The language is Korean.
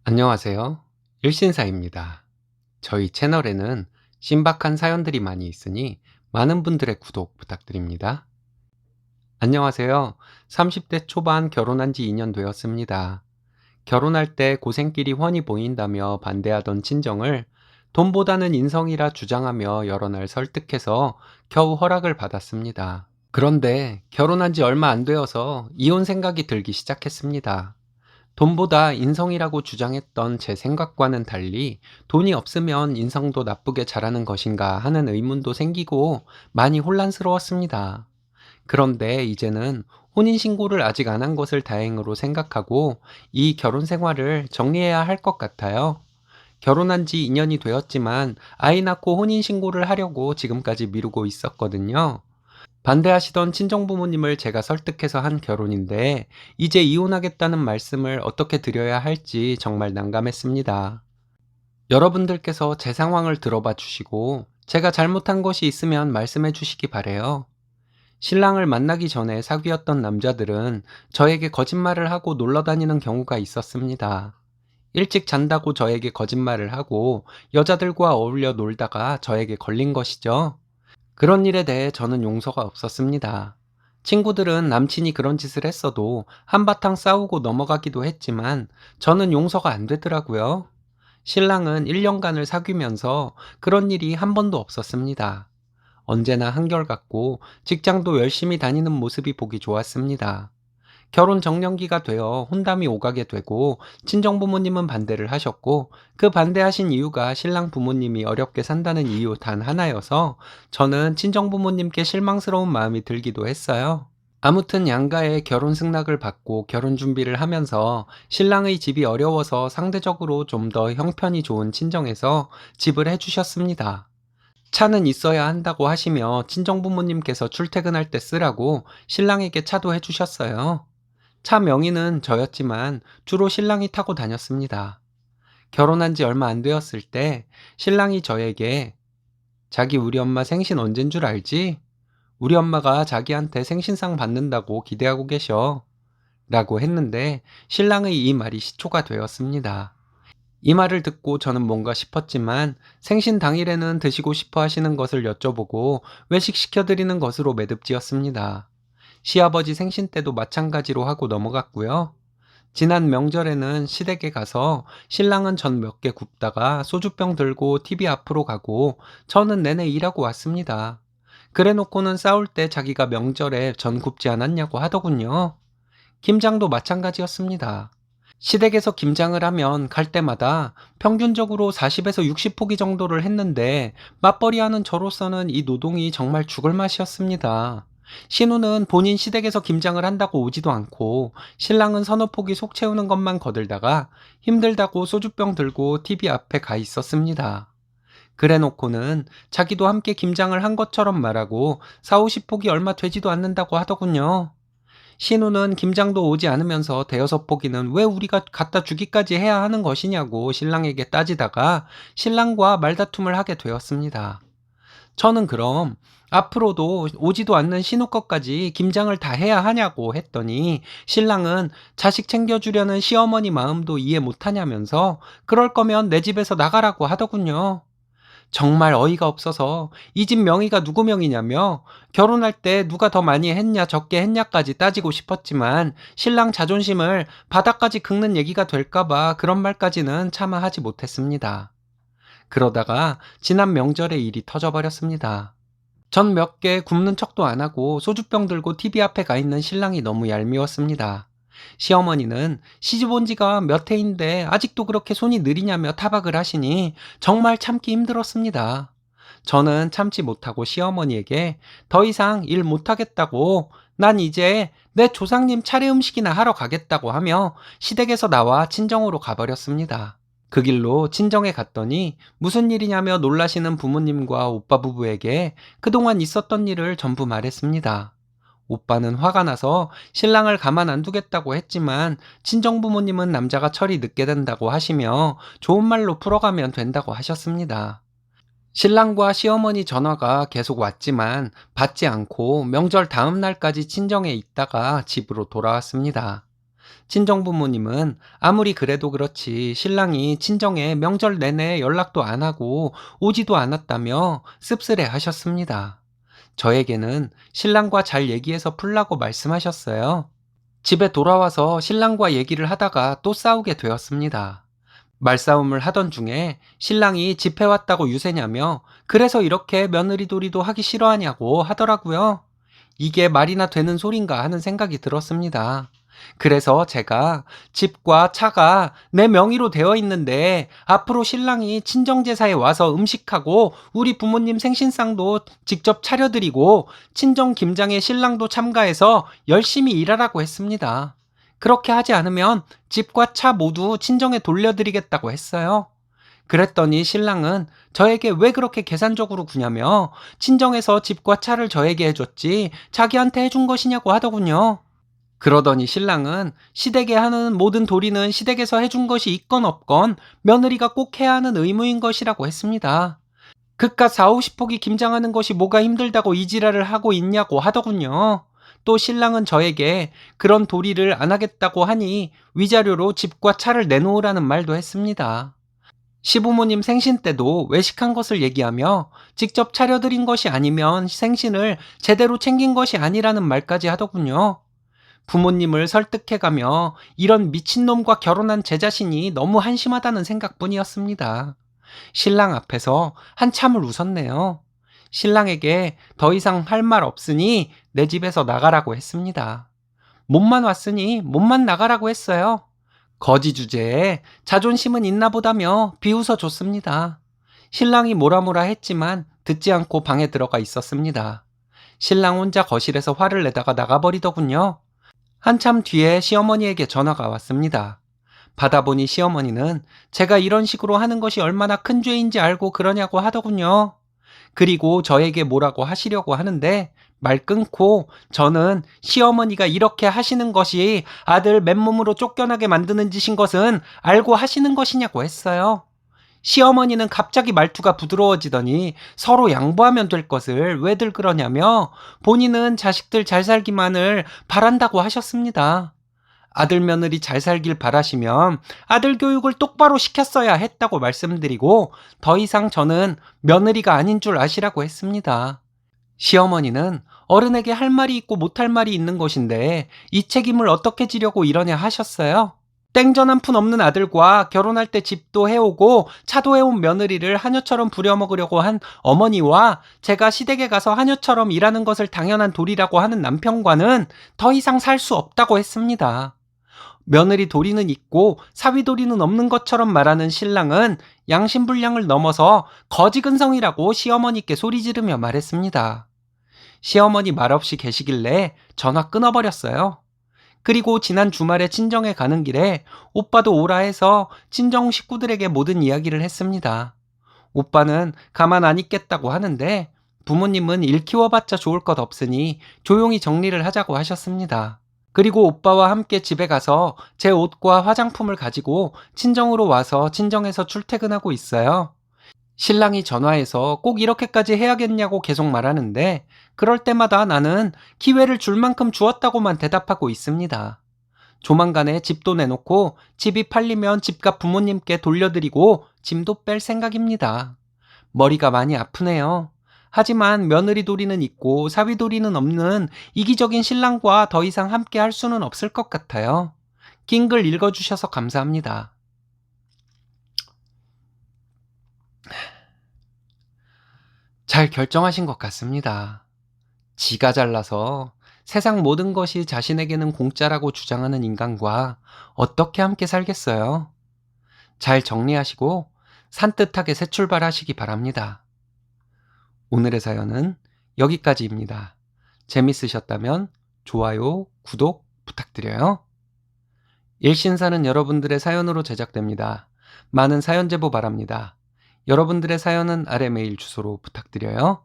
안녕하세요. 일신사입니다. 저희 채널에는 신박한 사연들이 많이 있으니 많은 분들의 구독 부탁드립니다. 안녕하세요. 30대 초반 결혼한 지 2년 되었습니다. 결혼할 때 고생길이 훤히 보인다며 반대하던 친정을 돈보다는 인성이라 주장하며 여러 날 설득해서 겨우 허락을 받았습니다. 그런데 결혼한 지 얼마 안 되어서 이혼 생각이 들기 시작했습니다. 돈보다 인성이라고 주장했던 제 생각과는 달리 돈이 없으면 인성도 나쁘게 자라는 것인가 하는 의문도 생기고 많이 혼란스러웠습니다. 그런데 이제는 혼인신고를 아직 안 한 것을 다행으로 생각하고 이 결혼 생활을 정리해야 할 것 같아요. 결혼한 지 2년이 되었지만 아이 낳고 혼인신고를 하려고 지금까지 미루고 있었거든요. 반대하시던 친정부모님을 제가 설득해서 한 결혼인데 이제 이혼하겠다는 말씀을 어떻게 드려야 할지 정말 난감했습니다. 여러분들께서 제 상황을 들어봐 주시고 제가 잘못한 것이 있으면 말씀해 주시기 바래요. 신랑을 만나기 전에 사귀었던 남자들은 저에게 거짓말을 하고 놀러 다니는 경우가 있었습니다. 일찍 잔다고 저에게 거짓말을 하고 여자들과 어울려 놀다가 저에게 걸린 것이죠. 그런 일에 대해 저는 용서가 없었습니다. 친구들은 남친이 그런 짓을 했어도 한바탕 싸우고 넘어가기도 했지만 저는 용서가 안 되더라고요. 신랑은 1년간을 사귀면서 그런 일이 한 번도 없었습니다. 언제나 한결같고 직장도 열심히 다니는 모습이 보기 좋았습니다. 결혼 정년기가 되어 혼담이 오가게 되고 친정부모님은 반대를 하셨고 그 반대하신 이유가 신랑 부모님이 어렵게 산다는 이유 단 하나여서 저는 친정부모님께 실망스러운 마음이 들기도 했어요. 아무튼 양가의 결혼 승낙을 받고 결혼 준비를 하면서 신랑의 집이 어려워서 상대적으로 좀 더 형편이 좋은 친정에서 집을 해주셨습니다. 차는 있어야 한다고 하시며 친정부모님께서 출퇴근할 때 쓰라고 신랑에게 차도 해주셨어요. 차 명의는 저였지만 주로 신랑이 타고 다녔습니다. 결혼한 지 얼마 안 되었을 때 신랑이 저에게 자기 우리 엄마 생신 언젠 줄 알지? 우리 엄마가 자기한테 생신상 받는다고 기대하고 계셔. 라고 했는데 신랑의 이 말이 시초가 되었습니다. 이 말을 듣고 저는 뭔가 싶었지만 생신 당일에는 드시고 싶어 하시는 것을 여쭤보고 외식시켜드리는 것으로 매듭지었습니다. 시아버지 생신 때도 마찬가지로 하고 넘어갔고요. 지난 명절에는 시댁에 가서 신랑은 전 몇 개 굽다가 소주병 들고 TV 앞으로 가고 저는 내내 일하고 왔습니다. 그래 놓고는 싸울 때 자기가 명절에 전 굽지 않았냐고 하더군요. 김장도 마찬가지였습니다. 시댁에서 김장을 하면 갈 때마다 평균적으로 40에서 60포기 정도를 했는데 맞벌이하는 저로서는 이 노동이 정말 죽을 맛이었습니다. 신우는 본인 시댁에서 김장을 한다고 오지도 않고 신랑은 서너 포기 속 채우는 것만 거들다가 힘들다고 소주병 들고 TV 앞에 가 있었습니다. 그래 놓고는 자기도 함께 김장을 한 것처럼 말하고 4, 50포기 얼마 되지도 않는다고 하더군요. 신우는 김장도 오지 않으면서 대여섯 포기는 왜 우리가 갖다 주기까지 해야 하는 것이냐고 신랑에게 따지다가 신랑과 말다툼을 하게 되었습니다. 저는 그럼 앞으로도 오지도 않는 신우 것까지 김장을 다 해야 하냐고 했더니 신랑은 자식 챙겨주려는 시어머니 마음도 이해 못하냐면서 그럴 거면 내 집에서 나가라고 하더군요. 정말 어이가 없어서 이 집 명의가 누구 명의냐며 결혼할 때 누가 더 많이 했냐 적게 했냐까지 따지고 싶었지만 신랑 자존심을 바닥까지 긁는 얘기가 될까봐 그런 말까지는 차마 하지 못했습니다. 그러다가 지난 명절에 일이 터져버렸습니다. 전 몇 개 굽는 척도 안 하고 소주병 들고 TV 앞에 가 있는 신랑이 너무 얄미웠습니다. 시어머니는 시집 온 지가 몇 해인데 아직도 그렇게 손이 느리냐며 타박을 하시니 정말 참기 힘들었습니다. 저는 참지 못하고 시어머니에게 더 이상 일 못하겠다고 난 이제 내 조상님 차례 음식이나 하러 가겠다고 하며 시댁에서 나와 친정으로 가버렸습니다. 그 길로 친정에 갔더니 무슨 일이냐며 놀라시는 부모님과 오빠 부부에게 그동안 있었던 일을 전부 말했습니다. 오빠는 화가 나서 신랑을 가만 안 두겠다고 했지만 친정부모님은 남자가 철이 늦게 된다고 하시며 좋은 말로 풀어가면 된다고 하셨습니다. 신랑과 시어머니 전화가 계속 왔지만 받지 않고 명절 다음 날까지 친정에 있다가 집으로 돌아왔습니다. 친정 부모님은 아무리 그래도 그렇지 신랑이 친정에 명절 내내 연락도 안 하고 오지도 않았다며 씁쓸해 하셨습니다. 저에게는 신랑과 잘 얘기해서 풀라고 말씀하셨어요. 집에 돌아와서 신랑과 얘기를 하다가 또 싸우게 되었습니다. 말싸움을 하던 중에 신랑이 집해 왔다고 유세냐며 그래서 이렇게 며느리돌이도 하기 싫어하냐고 하더라고요. 이게 말이나 되는 소린가 하는 생각이 들었습니다. 그래서 제가 집과 차가 내 명의로 되어 있는데 앞으로 신랑이 친정제사에 와서 음식하고 우리 부모님 생신상도 직접 차려드리고 친정 김장에 신랑도 참가해서 열심히 일하라고 했습니다. 그렇게 하지 않으면 집과 차 모두 친정에 돌려드리겠다고 했어요. 그랬더니 신랑은 저에게 왜 그렇게 계산적으로 구냐며 친정에서 집과 차를 저에게 해줬지 자기한테 해준 것이냐고 하더군요. 그러더니 신랑은 시댁에 하는 모든 도리는 시댁에서 해준 것이 있건 없건 며느리가 꼭 해야 하는 의무인 것이라고 했습니다. 그깟 4, 50포기 김장하는 것이 뭐가 힘들다고 이 지랄을 하고 있냐고 하더군요. 또 신랑은 저에게 그런 도리를 안 하겠다고 하니 위자료로 집과 차를 내놓으라는 말도 했습니다. 시부모님 생신 때도 외식한 것을 얘기하며 직접 차려드린 것이 아니면 생신을 제대로 챙긴 것이 아니라는 말까지 하더군요. 부모님을 설득해가며 이런 미친놈과 결혼한 제 자신이 너무 한심하다는 생각뿐이었습니다. 신랑 앞에서 한참을 웃었네요. 신랑에게 더 이상 할 말 없으니 내 집에서 나가라고 했습니다. 몸만 왔으니 몸만 나가라고 했어요. 거지 주제에 자존심은 있나 보다며 비웃어 줬습니다. 신랑이 뭐라 했지만 듣지 않고 방에 들어가 있었습니다. 신랑 혼자 거실에서 화를 내다가 나가버리더군요. 한참 뒤에 시어머니에게 전화가 왔습니다. 받아보니 시어머니는 제가 이런 식으로 하는 것이 얼마나 큰 죄인지 알고 그러냐고 하더군요. 그리고 저에게 뭐라고 하시려고 하는데 말 끊고 저는 시어머니가 이렇게 하시는 것이 아들 맨몸으로 쫓겨나게 만드는 짓인 것은 알고 하시는 것이냐고 했어요. 시어머니는 갑자기 말투가 부드러워지더니 서로 양보하면 될 것을 왜들 그러냐며 본인은 자식들 잘 살기만을 바란다고 하셨습니다. 아들 며느리 잘 살길 바라시면 아들 교육을 똑바로 시켰어야 했다고 말씀드리고 더 이상 저는 며느리가 아닌 줄 아시라고 했습니다. 시어머니는 어른에게 할 말이 있고 못할 말이 있는 것인데 이 책임을 어떻게 지려고 이러냐 하셨어요. 땡전 한 푼 없는 아들과 결혼할 때 집도 해오고 차도 해온 며느리를 하녀처럼 부려먹으려고 한 어머니와 제가 시댁에 가서 하녀처럼 일하는 것을 당연한 도리라고 하는 남편과는 더 이상 살 수 없다고 했습니다. 며느리 도리는 있고 사위 도리는 없는 것처럼 말하는 신랑은 양심불량을 넘어서 거지근성이라고 시어머니께 소리 지르며 말했습니다. 시어머니 말없이 계시길래 전화 끊어버렸어요. 그리고 지난 주말에 친정에 가는 길에 오빠도 오라 해서 친정 식구들에게 모든 이야기를 했습니다. 오빠는 가만 안 있겠다고 하는데 부모님은 일 키워봤자 좋을 것 없으니 조용히 정리를 하자고 하셨습니다. 그리고 오빠와 함께 집에 가서 제 옷과 화장품을 가지고 친정으로 와서 친정에서 출퇴근하고 있어요. 신랑이 전화해서 꼭 이렇게까지 해야겠냐고 계속 말하는데 그럴 때마다 나는 기회를 줄 만큼 주었다고만 대답하고 있습니다. 조만간에 집도 내놓고 집이 팔리면 집값 부모님께 돌려드리고 짐도 뺄 생각입니다. 머리가 많이 아프네요. 하지만 며느리 도리는 있고 사위 도리는 없는 이기적인 신랑과 더 이상 함께 할 수는 없을 것 같아요. 긴 글 읽어주셔서 감사합니다. 잘 결정하신 것 같습니다. 지가 잘나서 세상 모든 것이 자신에게는 공짜라고 주장하는 인간과 어떻게 함께 살겠어요? 잘 정리하시고 산뜻하게 새 출발하시기 바랍니다. 오늘의 사연은 여기까지입니다. 재밌으셨다면 좋아요, 구독 부탁드려요. 일신사는 여러분들의 사연으로 제작됩니다. 많은 사연 제보 바랍니다. 여러분들의 사연은 아래 메일 주소로 부탁드려요.